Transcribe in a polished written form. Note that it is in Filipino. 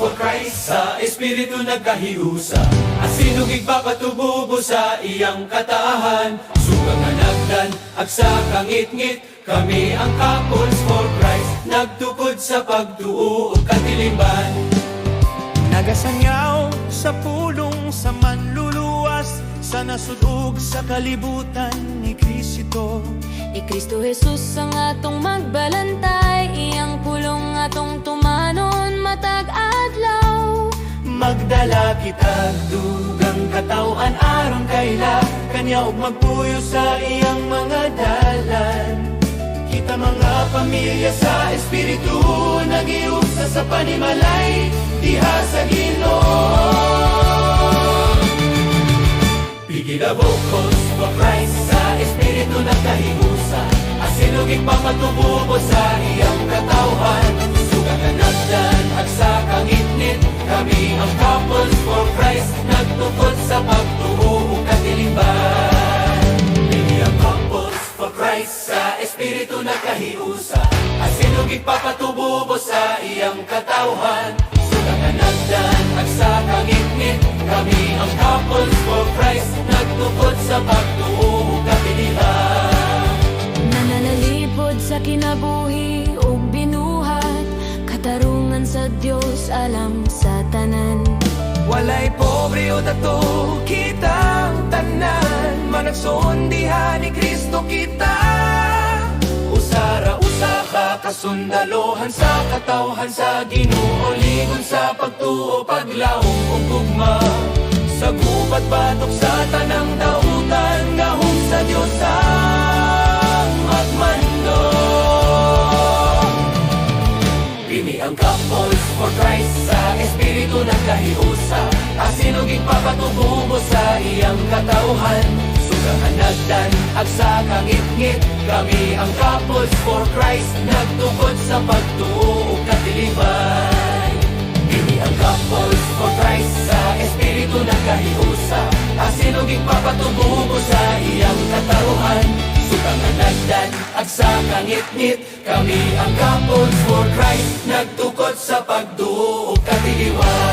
for Christ, sa Espiritu nagkahiusa. Asinong igpapatububo sa iyang kataahan, sugang hanagdan, agsa kangit-ngit, kami ang couples for Christ, nagtukod sa pagtuo ug katiliman. Nagasanyaw sa pulong sa manluluwas, sa nasudog sa kalibutan ni Kristo. Ni Kristo Jesus ang atong magbalantay, iyang pulong atong tumanon matag adlaw. Magdala kitag dugang katawan aron kaila, kanya ug magpuyo sa iyang mga dalan. Kita mga pamilya sa Espiritu, nagiusa sa panimalay, diha sa Ginoo. Pigilabokos for Christ, sa Espiritu nagkahiusa. Asinong igpapatububo sa iyang katawhan, sugang hanagdan, agsa kangit-ngit, kami ang couples for Christ, nagtukod sa pagtuo ug katiliman. Kami ang couples for Christ, sa Espiritu nagkahiusa. Asinong igpapatububo sa iyang katawhan, sugang hanagdan, agsa kangit-ngit, kami ang couples for Christ, nagtukod sa pagtuo ug katiliman. Nananalipod sa kinabuhi ug binuhat, katarungan sa Dios alang sa tanan. Walay pobre o dato, kitang tanan, managsoon diha ni Kristo kita. Usara usaba kasundalohan sa katawhan sa Ginoo, ligon sa pagtuo paglaom ug gugma. Sa gubat batok sa tanang dautan, gahom sa Dios ang magmando. Kini ang couples for Christ, sa Espiritu nagkahiusa. Asinong igpapatububo sa iyang katawhan, sugang hanagdan, agsa kangit-ngit, kami ang couples for Christ, nagtukod sa pagtuo ug katiliman. Kini ang couples for Christ, sa Espiritu nagkahiusa. Asinong igpapatububo sa iyang katawhan, sugang hanagdan, agsa kangit-ngit, kami ang couples for Christ, nagtukod sa pagtuo ug katiliwan.